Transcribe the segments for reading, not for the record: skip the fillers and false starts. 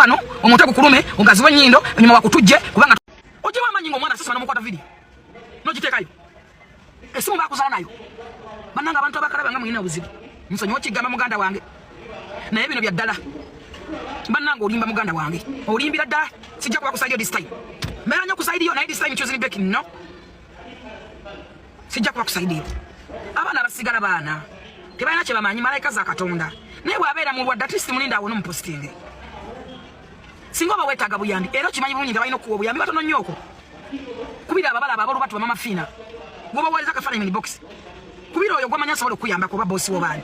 wano omutego kulume ongaziwe nyindo nyuma wakutujje kubanga oje wamanyi ngo mwana sasa namukwata video nogitekayo esimu bakuzala nayo bananga abantu abakalaba nga mwina obuzibu nsonyi okigamba muganda wange naye bino bya ddala bananga olimba muganda wange olimbira ddala sijja kuba kusaidia this time mbera nyo kusaidia naye this time choosing back no sijja kuba kusaidia abana basigala bana tebalina kye bamanyi malaika za Katonda naye bwabeera mu lwadda atleast mulinda awo nomupostinge singa oba weetaaga buyambi era okimanyi bulungi nga balina okuwa obuyambi batono nnyo okwo kubira ababala abaolubatu bamama fiina bwoba weereza kafaananyi box kubira oyo gwamanya asobola okuyambako oba boosi wobaani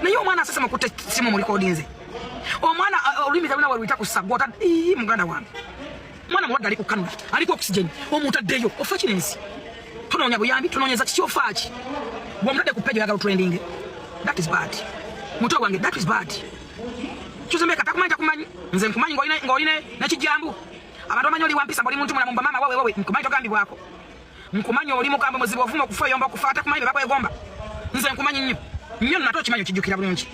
naye omwana asese mukutte simu mu likodinze omwana olulimi talina weluyita ku sagota muganda wange mwana mulwadde ali ku kanula aliko oxygen omutaddeyo ofa kinensi tunoonya buyambi tunoonyeza kiki ofa ki bwomutadde ku pejo oyagala otrending that is bad muto wange that is bad kyozembeka takumanyi nze nkumanyi ng'oline nekijambu abantu bamanyi oli wampisa ng'oli muntu mulamu bamama wawe nkumanyi togambibwako nkumanyi oli mukamba muzibu ovuma okufa oyomba okufa atakumanyi bebakwegomba nze nkumanyi nnyo nate okimanyi okijjukira bulungi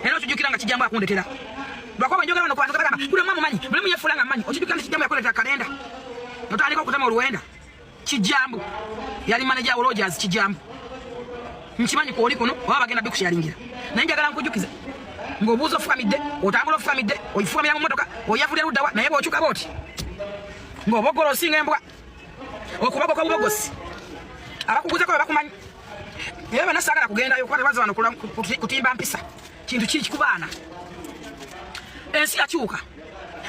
era okijjukira nga kijambu akundetera lwakuba njogera wano kubantu bagamba buli omu mumanyi buli omu yefuula nga mmanyi okijjukira nti kijambu yakuleetera kalenda notandika okutema oluwenda kijambu yali manager wa Rogers kijambu nkimanyi kwoli kuno oba bagenda bikusi yalingira naye njagala nkujjukiza ng'obuuza ofukamidde otambula ofukamidde oyifukamira mu mmotoka oyavulira luddawa naye bw'okyuka booti ng'oboggolo osinga embwa okubagoka bubogosi abakuguzako be bakumanyi naye bana saagala kugendayo kuba tebaza wano kutimba mpisa kintu kiri kikubaana ensi yakyuka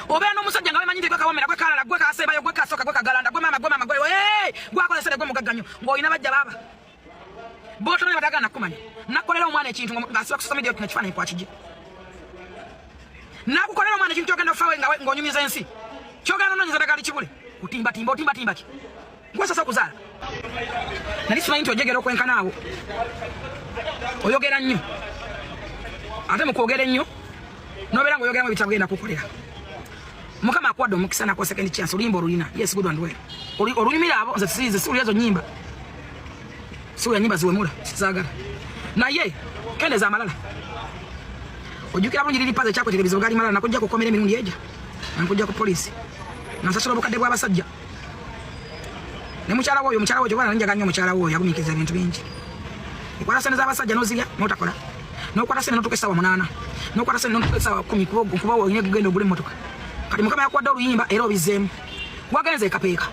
obeera n'omusajja nga bemanyi nti gwe kawomera gwe kalala gwe kasembayo gwe kasooka gwe kagalanda gwe mama gwe gwakolesere gwe mugagga nnyo ng'olina bajja baaba bootone batagala nakumanya nakolera omwana ekintu ng'asiba ku social media nekifaananyi kwakijje nakukolera omwana ekintu kyogenda okufawe ng'onyumiza ensi kyogenda nonoonyeza ddagala kibule kutimbatimba otimbatimba ki gwesasa okuzaala nali simanyi nti ojegera okwenkana awo oyogera nnyo ate mukwogera ennyo nobeera ng'oyogeramu ebitabo genda kukolera mukama akuwadde omukisa nako second chance oluyimba olulina yes good and well olunyumira abo nze siwulira ezo nnyimba siwulira nnyimba ziwemula sizaagala naye kendeza amalala ojjukira bulungi liri paza ekyakwetegereza ogali malala nakujja kukomera emirundi eja nakujja ku poliisi nansasula obukadde bw'abasajja ne mukyala woyo bwana ninjaga nnyo mukyala woyo yagumiikiriza ebintu bingi okwata sente z'abasajja n'ozirya n'otakola n'okwata sente n'otuka essaawa 8 n'okwata sente n'otuka essaawa 10 kuba olina kugenda ogula emmotoka kati mukama yakuwadde oluyimba era obizzeemu wagenze ekapeeka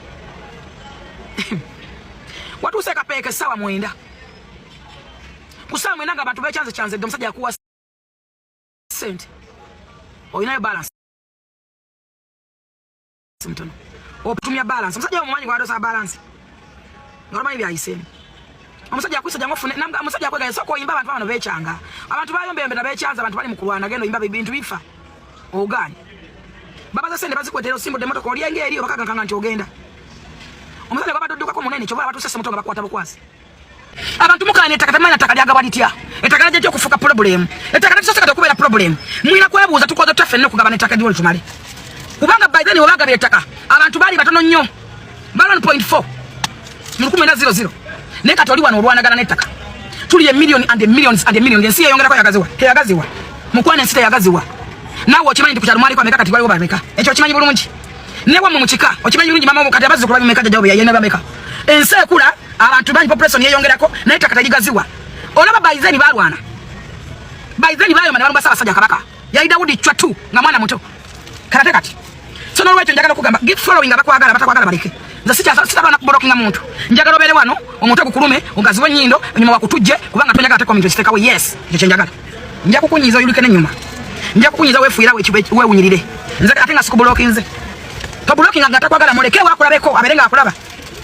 watuuse ekapeeka essaawa 9 ku ssaawa 9 nga abantu bekyanzekyanzedde omusajja yakuwa sente olinayo balance mtono otumya balance omusajja omumanyi gwadosa balance ng'olamanyi byayiseemu omusajja akwisajja ng'ofune omusajja akwegaya sooka oyimba abantu bano beekyanga abantu bayombembera beekyanza abantu bali mu kulwana genda oyimba bintu bifa ogaanye babaza sente bazikwetera osimbudde emmotoka olyenga eri obakagankanga nti ogenda omusajja gwabadoddukako munene kyobola batuuse emmotoka bakwata bukwasi abantu mukaana ettaka tamanyi ettaka lyagabwa litya ettaka lyajja okufuuka problemu ettaka lisoose kati okubeera problemu mwina kwebuuza tukoze tutya ffenna okugabana ettaka lyoli tumale kubanga by then wabagabira ettaka abantu baali batono nnyo ba 1.4 mu 1900 naye kati oli wano olwanagana n'ettaka tuli million and millions and millions ensi yeyongerako teyagaziwa mukwana ensi teyagaziwa naawe okimanyi nti ku kyalo mwaliko ameka kati waliwo bameka ekyo okimanyi bulungi newammwe mu kika okimanyi bulungi mama kati abazzukulu babimeka jjajjawo beyayina bameka ensi ekula abantu bangi population yeyongerako naye ettaka tegigaziwa olaba baizeni balwana baizeni bayoma ne balumba Ssaabasajja Kabaka yali Dawudi chwa 2 nga mwana muto karate kati so nolwekyo njagala kugamba give following abakwagala batakwagala baleke nze sitabana kubolokinga muntu njagala obeere wano omuntu gukulume ogaziwe nnyindo nyuma wakutujje kubanga tonjagala te comment kitekawo yes ekyo kyenjagala nja kukunyiza oyulike n'ennyuma nja kukunyiza weefuira weewunyirire nze ate nga sikubulookinze tobulookinga nga takwagala muleke wakulabeko abeere nga akulaba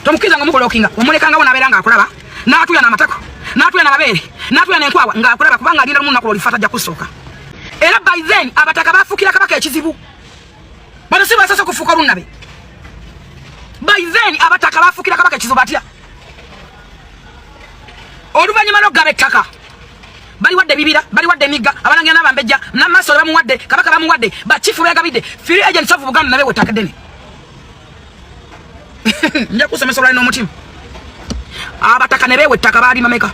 tomukiriza nga omubulookinga omulekanga nabeera nga akulaba n'atuya n'amatako n'atuya n'amabeere n'atuya n'enkwawa nga akulaba kubanga alinda lumu nnaku lwolifa tajja kusooka era by then abataka bafuukira kabaka ekizibu bano si basasa okufuuka olunnabe by then abataka bafuukira kabaka ekizibu batya oluvannyuma lw'okugaba ettaka baliwadde ebibira baliwadde emigga abalangira n'abambejja n'amaaso bamuwadde kabaka bamuwadde bakifu beegabidde free agents of Buganda nabe wettaka ddene nja kusomesa olwali n'omutima abataka ne beewa ettaka baali mameka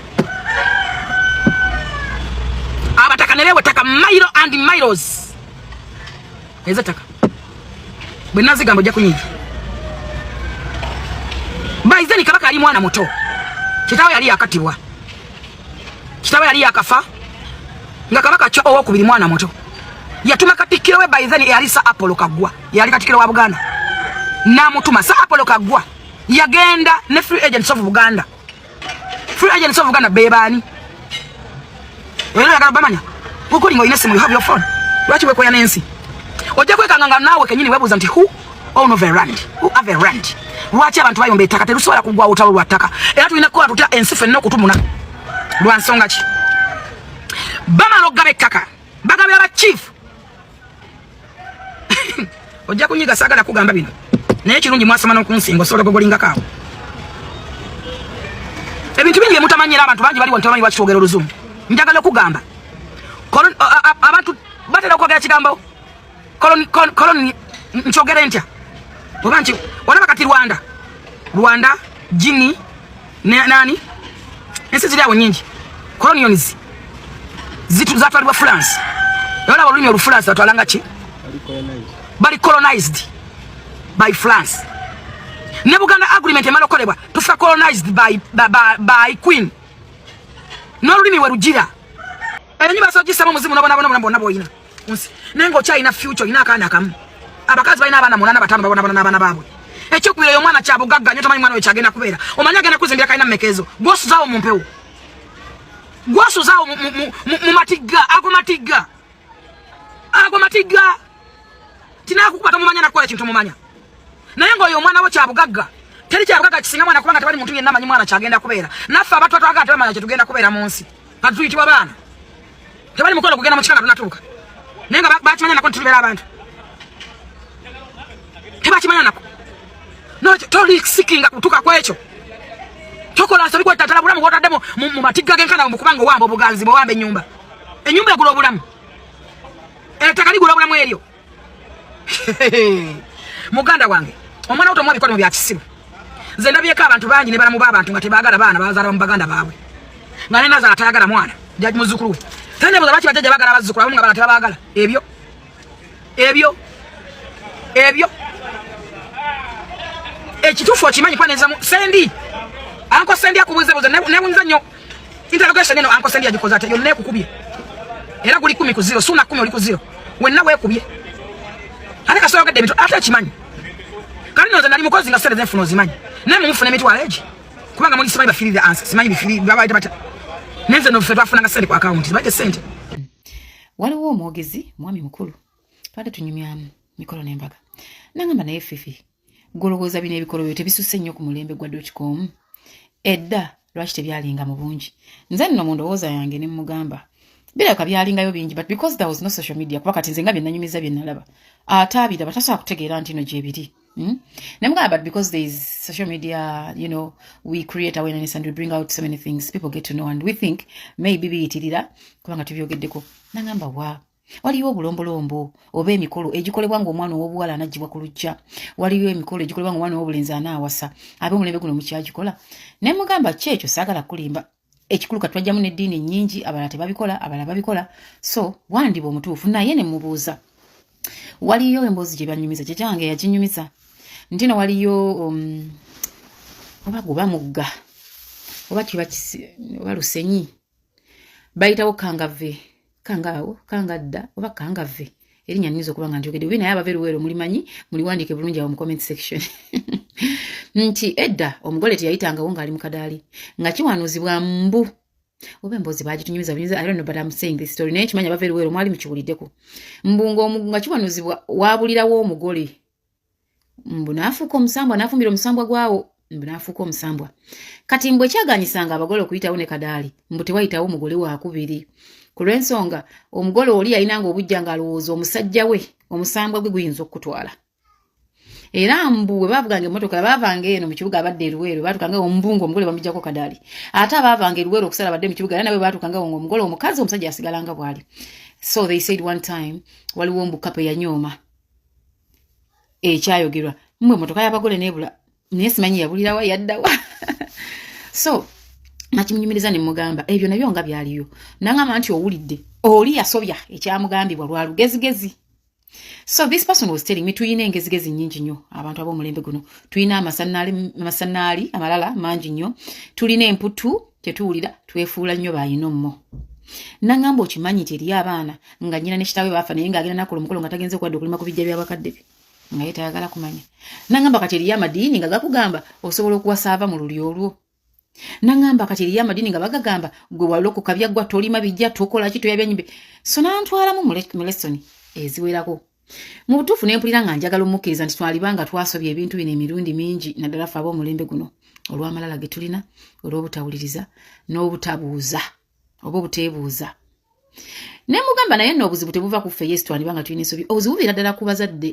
abataka ne beewa ettaka mailo and miles ezettaka bwe nazigamba ojja kunyiga baizeni kabaka ali mwana muto kitawe yali yakatibwa kitawe yali yakafa nga kabaka kyo owokubiri mwana muto yatuma katikiro we baizeni yalisa Apollo Kagwa yali katikiro wa Buganda namutuma sa Apollo Kagwa yagenda ne free agents of Buganda bebani wena yagala bamanya ukuli ngo inesi you have your phone lwachi weko ya Nancy ojja kwekanganga nawe kenyini webuza nti who own of a rand who have a rand lwachi abantu bayombe ettaka terusobola kugwa utalo lwattaka era tulina kukola tutya ensife n'okutumuna lwa nsonga ki bamala okugaba ettaka bagabira ba chief ojja kunyiga saagala kugamba bino naye kirungi mwasoma n'okunsinga osobola gogolingako awo ebintu bingi mutamanyira abantu bangi bali wantamanyi bakitwogera oluzungu njagala okugamba abantu batera okwogera kigambo koloni nkyogere ntya oba nti olaba kati Rwanda Guinea nani ensi ziri awo nyingi colonials zatwalibwa France olaba olulimi oluFrance batwalanga ki bali colonized by France ne Buganda agreement emala okolebwa tufa colonized by Queen n'olulimi we rugira enyumba sojisamo muzimu nabona boyina nengo china future ina kana kamu abakazi balina abana munana batano babona n'abana babwe ekyokubira yo mwana kyabugagga nyo tamanyi mwana we kyagenda kubeera omanya agenda kuzimbira kalina mmekezo gwosu zawo mumpewo gwosu zawo mu matiga tinakukuba tomumanya nakola kintu mumanya naye ngoyo omwana wo kyabugagga teri kyabugagga kisinga mwana kubanga tebali muntu yenna manyi mwana kyagenda kubeera naffe abatwa twagala tebamanya kyetugenda kubeera mu nsi katuyitibwa baana tebali mukono kugenda mu kikanga tunatuuka naye nga bakimanya nako ntitubeera abantu tebakimanya nako no toli sikinga kutuka kwekyo tokola nsobi kwa tatala bulamu kwotadde mu matiga genkana mu kubanga owamba obuganzi bwowamba ennyumba egula obulamu ettaka ligula obulamu eryo muganda wange omwana otomwa bikono bya kisiru nze ndabyeko abantu bangi ne balamu b'abantu nga tebaagala baana bazaala mu baganda baabwe nga ne nazaala tayagala mwana jaji muzzukulu we tannebuuza lwaki bajjajja baagala abazzukulu abamu nga bala tebabaagala ebyo ekituufu okimanyi kwaneza sendi anko sendi akubuzebuze nebunza nnyo interrogation eno anko sendi yagikoze ate yonna ekukubye era guli 10-0 suna 10 oli ku 0 wenna weekubye ate kasoyogedde ebintu ate ekimanyi kali noze nali mukozi nga sente zenfuna ozimanyi naye mumufuna emitwalo egi kubanga muli simanyi bafirire ansa simanyi bifiri babaite bata nenze nofe twafunanga sente ku akawunti zibaite sente waliwo omwogezi mwami mukulu twade tunyumyamu mikolo n'embaga nangamba naye fifi golowooza bino ebikolo byo tebisusse nnyo ku mulembe gwa .com edda lwaki tebyalinga mu bungi nze nno mu ndowooza yange ne mugamba biraka byalingayo bingi but because there was no social media kuba kati nze nga byennanyumiza bye nalaba ataabira batasobola kutegeera nti no gyebiri ne mugamba but because there is social media, you know, we create awareness and we bring out so many things people get to know and we think maybe biyitirira kubanga tubyogeddeko nangamba wa waliwo obulombolombo oba emikolo egikolebwa ng'omwana ow'obuwala anaggyibwa ku lujja waliwo emikolo egikolebwa ng'omwana ow'obulenzi anaawasa ab'omulembe guno mukyagikola ne mugamba kyekyo saagala kulimba ekikulu katwajjamu n'eddiini nnyingi abalala tebabikola abalala babikola so wandiba omutuufu naye ne mubuuza waliyo emboozi gye banyumiza kyejange yaginyumiza ntino waliyo oba guba mugga oba kiba oba lusenyi bayitawo kangadda oba kangave erinnya nniza okuba nga njogedde obi naye abava eruweero mulimanyi muliwandiike bulungi awo mu comment section nti edda omugole teyayitangawo ng'ali mu kadaali nga kiwanuuzibwa mbu oba emboozi bagitunyumiza I don't know but I'm saying this story naye kimanya abava eruweero mwali mukiwuliddeko mbu nga kiwanuuzibwa waabulirawo omugole mbu naafuuka omusambwa naafumbira omusambwa gwawo mbu naafuuka omusambwa kati mbu ekyaganyisanga abagole okuyitawo ne kadaali mbu tewayitawo omugole waakubiri ku lw'ensonga omugole oli yalinanga obujja ng'alowooza omusajja we omusambwa gwe guyinza okutwala era mbu bwe baavuganga emmotoka baavanga eno mu kibuga abadde eruweero baatukanga ombungu omugole bamujjako kadaali ate abaavanga eruweero okusala badde mu kibuga era nabwe baatukanga omugole omukazi omusajja yasigalanga bwali so they said one time waliwo mbukapo yanyooma ekyayogerwa mmwe emmotoka y'abagole neebula naye simanyi yabulirawa yaddawa so nakimunyumiriza ne mugamba ebyo nabyo nga byaliyo nangamba nti owulidde oli yasobya ekyamugambibwa lwa lugezigezi So this person was telling me tuyina engezigezi nnyingi nnyo abantu ab'omulembe guno. Tuyina amasannaali amalala mangi nnyo. Tulina emputu tetuwulira twefuula nnyo bayinommo. Nangamba okimanyi nti eri abaana nga nnyina ne kitaawe baafa naye ng'agenda nakola omukolo nga tagenze kwadde okulima ku bijja by'abakadde be nga ye tayagala kumanya. Nangamba kati eri amadiini nga gakugamba osobola okuwasaava mu luli olwo. Nangamba kati eri amadiini nga bagagamba gwe walokoka byaggwa tolima bijja tokola ki toyabya nyimbe. So nantwalamu mu lesoni eziwerako. Mu butuufu ne mpulira nga njagala omukkiriza nti twalibanga twasobya ebintu bino emirundi mingi naddala ffe ab'omulembe guno olw'amalala ge tulina olw'obutawuliriza n'obutabuuza oba obuteebuuza. Ne mugamba naye nno obuzibu tebuva ku ffe Yesu twalibanga tulina ensobi. Obuzibu bubeera ddala ku bazadde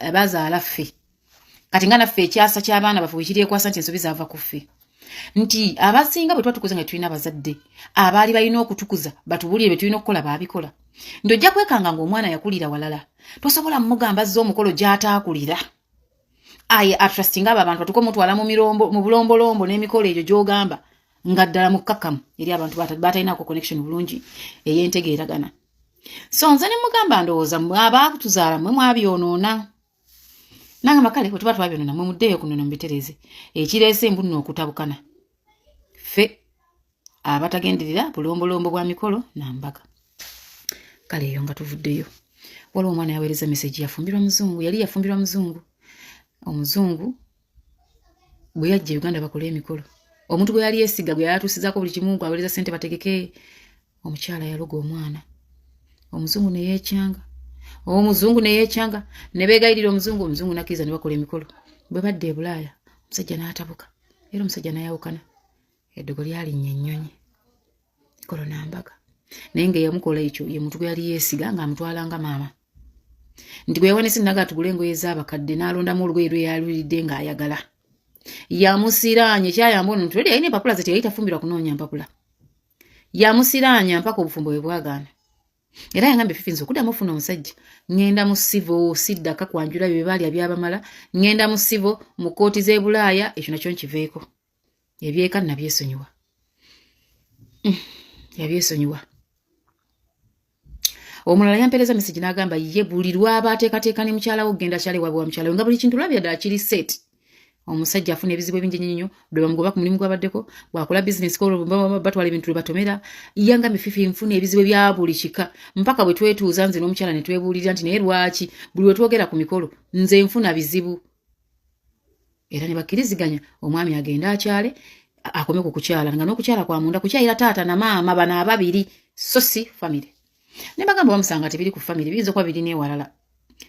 abazaala ffe. Kati nga naffe ekyasa ky'abaana baffe bwe kiryekwasa nti ensobi zaava ku ffe. Nti abasinga bwe tuba tukuze nga tulina abazadde abaali balina okutukuza batubuulire bye tulina okukola baabikola. Ndojja kwekanga ng'omwana yakulira walala. Tosobola mugamba azza omukolo gy'ataakulira. Aye atrustinga abo abantu batuko mutwala mu bulombolombo n'emikolo egyo gy'ogamba nga ddala mukkakkamu eri abantu batalinaako connection bulungi ey'entegeeragana. So nze ne mugamba ndowooza abaakutuzaala mmwe mwabyonoona. Nangamba kale bwe tuba twabyonoona mmwe muddeeyo kunono mubitereeze. Ekireese embu nno okutabukana. Ffe abatagenderera bulombolombo bwa mikolo nambaga. Kale eyo nga tuvuddeyo. Waliwo omwana yaweereza message yafumbirwa muzungu. Yali yafumbirwa muzungu. Omuzungu bwe yajja Uganda bakola emikolo. Omuntu gwe yali yeesiga gwe yatuusizaako buli kimu aweereza ssente bategeke. Omukyala yaloga omwana. Omuzungu ne yeekyanga. Omuzungu ne yeekyanga. Ne beegayirira omuzungu nakkiriza ne bakola emikolo. Bwe badde e Bulaaya omusajja n'atabuka. Era omusajja n'ayawukana. Eddogo lyalinnya ennyonyi. Mikolo nambaga. Naye ng'eyamukola ekyo ye muntu gwe yali yeesiga ng'amutwalanga maama. Nti gwe yawanise naga atugule engoye z'abakadde n'alondamu olugoye lwe yalulidde ng'ayagala. Yamusiraanye kyayamba ono ntuli yalina empapula ze teyali tafumbirwa kunoonya mpapula. Yamusiraanya mpaka obufumbo bwe bwagaana. Era yangambye Fifinzi okuddamu ofuna omusajja. Ngenda mu sivo siddaka kwanjula bye baali abyabamala. Ngenda mu sivo mu kooti z'e Bulaaya ekyo nakyo nkiveeko. Ebyeka nabyesonyiwa. Yabyesonyiwa. Omulala yampereza message n'agamba ye buli lwaba ateekateeka ne mukyala we ogenda akyale waabwe wa mukyala we nga buli kintu lwabya ddala kiri set. Omusajja afuna ebizibu ebingi nnyo bwe bamugoba ku mulimu gwabaddeko bw'akola business ko batwala ebintu batomera yangambye Fifi nfuna ebizibu bya buli kika mpaka bwe twetuuza nze n'omukyala ne twebuulira nti naye lwaki buli we twogera ku mikolo nze nfuna bizibu. Era ne bakkiriziganya omwami agenda akyale akome ku kukyala nga n'okukyala kwa munda kukyayira taata na maama bana ababiri so si family. Ne bagamba bamusanga tebiri ku family biyinza okuba biri n'ewalala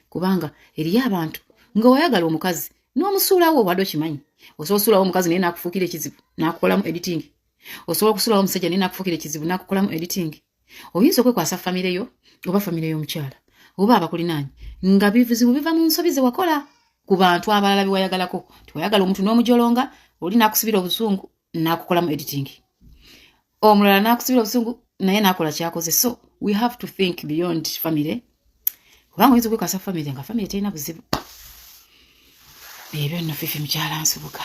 kubanga eriyo abantu nga wayagala omukazi n'omusuulawo obadde okimanyi osobola osuulawo omukazi naye n'akufuukira ekizibu n'akukolamu editing. Osobola okusuulawo omusajja naye n'akufuukira ekizibu n'akukolamu editing. Oyinza okwekwasa famire yo oba famire y'omukyala oba abakulinaanyi nga bizibu biva mu nsobi ze wakola ku bantu abalala be wayagalako. Tiwayagala omuntu n'omujolonga oli n'akusibira obusungu n'akukolamu editing. Omulala n'akusibira obusungu naye n'akola kyakoze. So we have to think beyond family. Kubanga oyinza okwekwasa famire nga famire terina buzibu. Ebyo nno Fifi mukyala nsubuka.